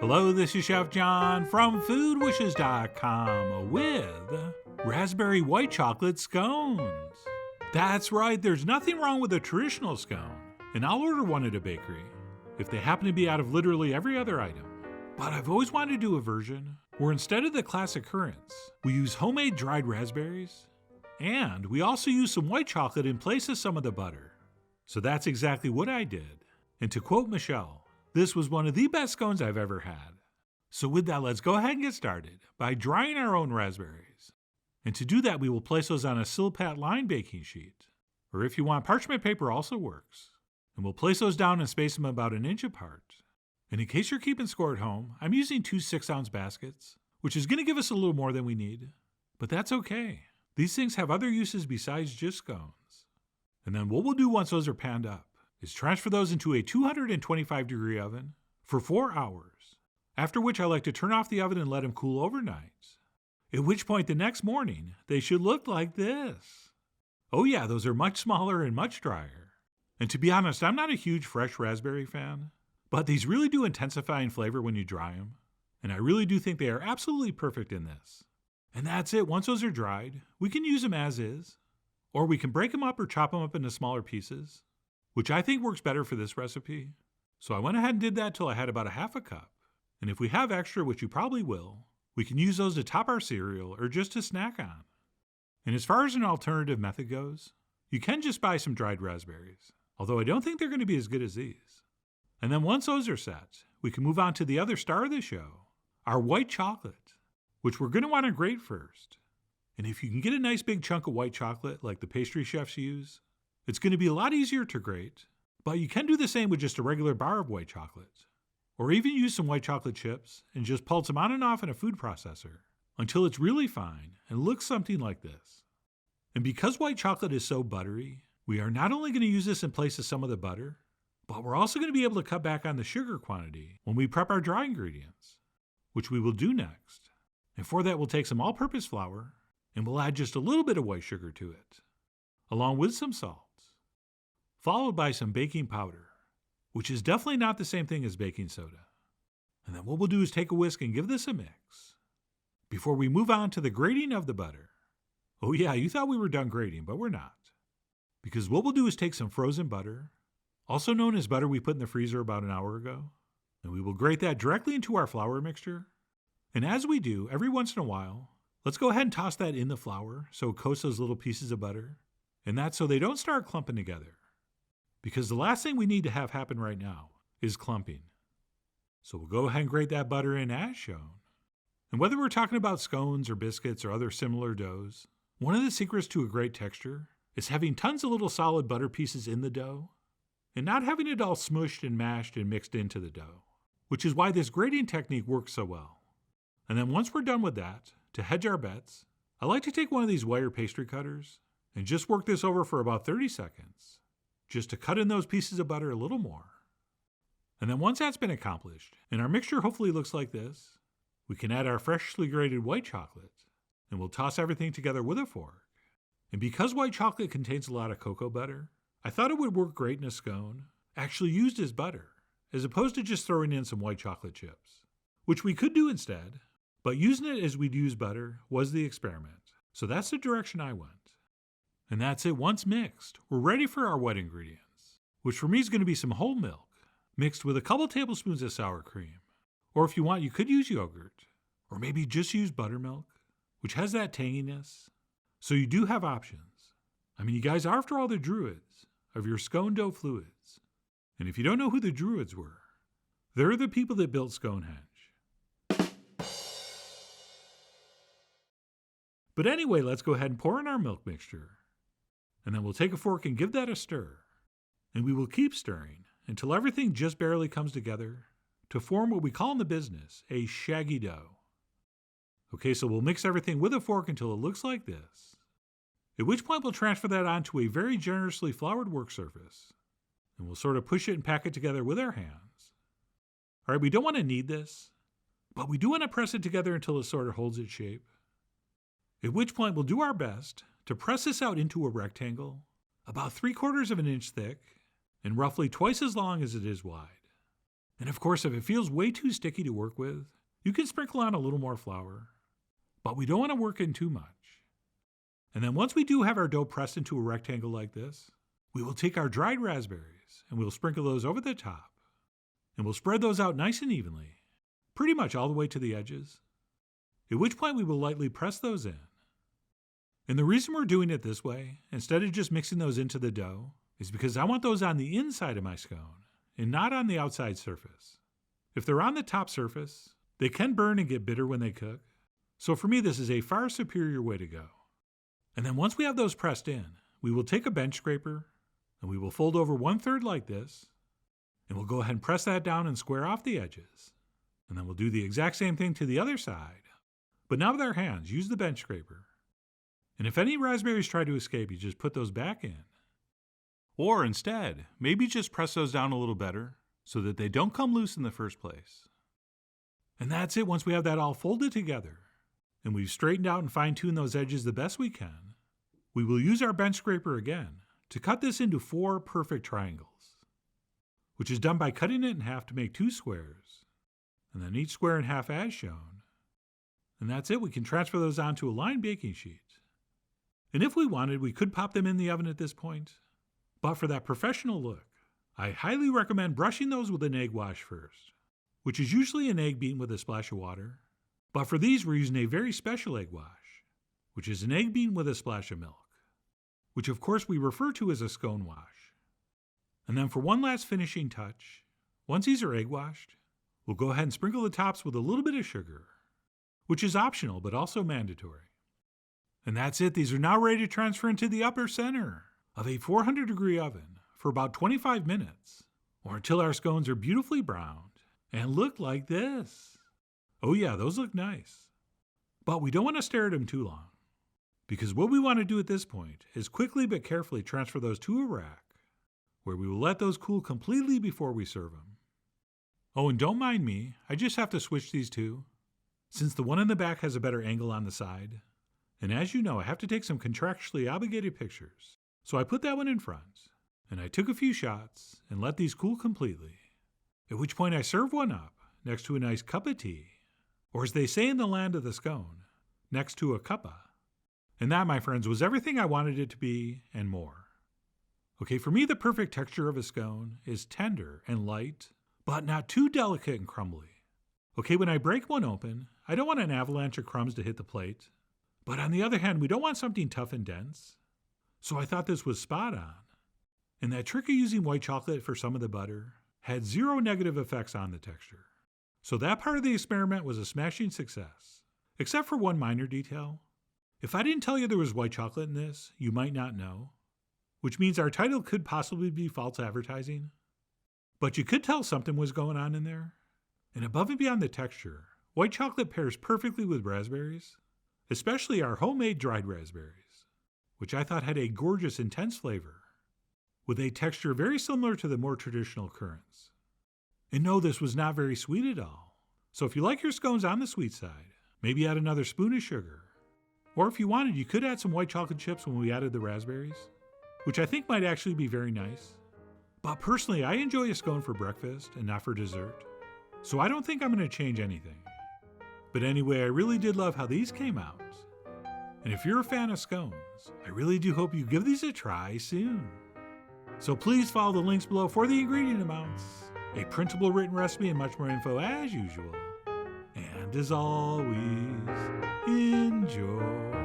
Hello, this is Chef John from foodwishes.com with raspberry white chocolate scones. That's right, there's nothing wrong with a traditional scone, and I'll order one at a bakery if they happen to be out of literally every other item. But I've always wanted to do a version where instead of the classic currants, we use homemade dried raspberries, and we also use some white chocolate in place of some of the butter. So that's exactly what I did. And to quote Michelle, this was one of the best scones I've ever had. So with that, let's go ahead and get started by drying our own raspberries. And to do that, we will place those on a Silpat lined baking sheet. Or if you want, parchment paper also works. And we'll place those down and space them about an inch apart. And in case you're keeping score at home, I'm using 2 6-ounce baskets, which is going to give us a little more than we need. But that's okay. These things have other uses besides just scones. And then what we'll do once those are panned up is transfer those into a 225-degree oven for 4 hours, after which I like to turn off the oven and let them cool overnight. At which point the next morning, they should look like this. Oh yeah, those are much smaller and much drier. And to be honest, I'm not a huge fresh raspberry fan, but these really do intensify in flavor when you dry them, and I really do think they are absolutely perfect in this. And that's it. Once those are dried, we can use them as is, or we can break them up or chop them up into smaller pieces, which I think works better for this recipe. So I went ahead and did that till I had about a half a cup. And if we have extra, which you probably will, we can use those to top our cereal or just to snack on. And as far as an alternative method goes, you can just buy some dried raspberries, although I don't think they're going to be as good as these. And then once those are set, we can move on to the other star of the show, our white chocolate, which we're going to want to grate first. And if you can get a nice big chunk of white chocolate like the pastry chefs use, it's going to be a lot easier to grate, but you can do the same with just a regular bar of white chocolate. Or even use some white chocolate chips and just pulse them on and off in a food processor until it's really fine and looks something like this. And because white chocolate is so buttery, we are not only going to use this in place of some of the butter, but we're also going to be able to cut back on the sugar quantity when we prep our dry ingredients, which we will do next. And for that, we'll take some all-purpose flour and we'll add just a little bit of white sugar to it, along with some salt, followed by some baking powder, which is definitely not the same thing as baking soda. And then what we'll do is take a whisk and give this a mix before we move on to the grating of the butter. Oh yeah, you thought we were done grating, but we're not. Because what we'll do is take some frozen butter, also known as butter we put in the freezer about an hour ago, and we will grate that directly into our flour mixture. And as we do, every once in a while, let's go ahead and toss that in the flour so it coats those little pieces of butter, and that's so they don't start clumping together. Because the last thing we need to have happen right now is clumping. So we'll go ahead and grate that butter in as shown. And whether we're talking about scones or biscuits or other similar doughs, one of the secrets to a great texture is having tons of little solid butter pieces in the dough and not having it all smushed and mashed and mixed into the dough, which is why this grating technique works so well. And then once we're done with that, to hedge our bets, I like to take one of these wire pastry cutters and just work this over for about 30 seconds, just to cut in those pieces of butter a little more. And then once that's been accomplished, and our mixture hopefully looks like this, we can add our freshly grated white chocolate, and we'll toss everything together with a fork. And because white chocolate contains a lot of cocoa butter, I thought it would work great in a scone, actually used as butter, as opposed to just throwing in some white chocolate chips, which we could do instead, but using it as we'd use butter was the experiment. So that's the direction I went. And that's it. Once mixed, we're ready for our wet ingredients, which for me is going to be some whole milk mixed with a couple tablespoons of sour cream. Or if you want, you could use yogurt, or maybe just use buttermilk, which has that tanginess. So you do have options. I mean, you guys are, after all, the druids of your scone dough fluids. And if you don't know who the druids were, they're the people that built Stonehenge. But anyway, let's go ahead and pour in our milk mixture. And then we'll take a fork and give that a stir. And we will keep stirring until everything just barely comes together to form what we call in the business a shaggy dough. Okay, so we'll mix everything with a fork until it looks like this. At which point we'll transfer that onto a very generously floured work surface. And we'll sort of push it and pack it together with our hands. All right, we don't want to knead this, but we do want to press it together until it sort of holds its shape. At which point we'll do our best to press this out into a rectangle about 3/4 of an inch thick and roughly twice as long as it is wide. And of course, if it feels way too sticky to work with, you can sprinkle on a little more flour. But we don't want to work in too much. And then once we do have our dough pressed into a rectangle like this, we will take our dried raspberries and we'll sprinkle those over the top. And we'll spread those out nice and evenly, pretty much all the way to the edges. At which point we will lightly press those in. And the reason we're doing it this way, instead of just mixing those into the dough, is because I want those on the inside of my scone and not on the outside surface. If they're on the top surface, they can burn and get bitter when they cook. So for me, this is a far superior way to go. And then once we have those pressed in, we will take a bench scraper and we will fold over 1/3 like this. And we'll go ahead and press that down and square off the edges. And then we'll do the exact same thing to the other side. But now with our hands, use the bench scraper. And if any raspberries try to escape, you just put those back in. Or instead, maybe just press those down a little better so that they don't come loose in the first place. And that's it once we have that all folded together. And we've straightened out and fine-tuned those edges the best we can. We will use our bench scraper again to cut this into 4 perfect triangles, which is done by cutting it in half to make 2 squares, and then each square in half as shown. And that's it. We can transfer those onto a lined baking sheet. And if we wanted, we could pop them in the oven at this point. But for that professional look, I highly recommend brushing those with an egg wash first, which is usually an egg beaten with a splash of water. But for these, we're using a very special egg wash, which is an egg beaten with a splash of milk, which of course we refer to as a scone wash. And then for one last finishing touch, once these are egg washed, we'll go ahead and sprinkle the tops with a little bit of sugar, which is optional but also mandatory. And that's it. These are now ready to transfer into the upper center of a 400-degree oven for about 25 minutes, or until our scones are beautifully browned and look like this. Oh yeah, those look nice. But we don't want to stare at them too long, because what we want to do at this point is quickly but carefully transfer those to a rack, where we will let those cool completely before we serve them. Oh, and don't mind me, I just have to switch these two, since the one in the back has a better angle on the side. And as you know, I have to take some contractually obligated pictures. So I put that one in front, and I took a few shots and let these cool completely, at which point I served one up next to a nice cup of tea, or as they say in the land of the scone, next to a cuppa. And that, my friends, was everything I wanted it to be and more. Okay, for me, the perfect texture of a scone is tender and light, but not too delicate and crumbly. Okay, when I break one open, I don't want an avalanche of crumbs to hit the plate. But on the other hand, we don't want something tough and dense. So I thought this was spot on. And that trick of using white chocolate for some of the butter had 0 negative effects on the texture. So that part of the experiment was a smashing success. Except for one minor detail. If I didn't tell you there was white chocolate in this, you might not know. Which means our title could possibly be false advertising. But you could tell something was going on in there. And above and beyond the texture, white chocolate pairs perfectly with raspberries, especially our homemade dried raspberries, which I thought had a gorgeous, intense flavor, with a texture very similar to the more traditional currants. And no, this was not very sweet at all. So if you like your scones on the sweet side, maybe add another spoon of sugar. Or if you wanted, you could add some white chocolate chips when we added the raspberries, which I think might actually be very nice. But personally, I enjoy a scone for breakfast and not for dessert, so I don't think I'm going to change anything. But anyway, I really did love how these came out. And if you're a fan of scones, I really do hope you give these a try soon. So please follow the links below for the ingredient amounts, a printable written recipe, and much more info as usual. And as always, enjoy.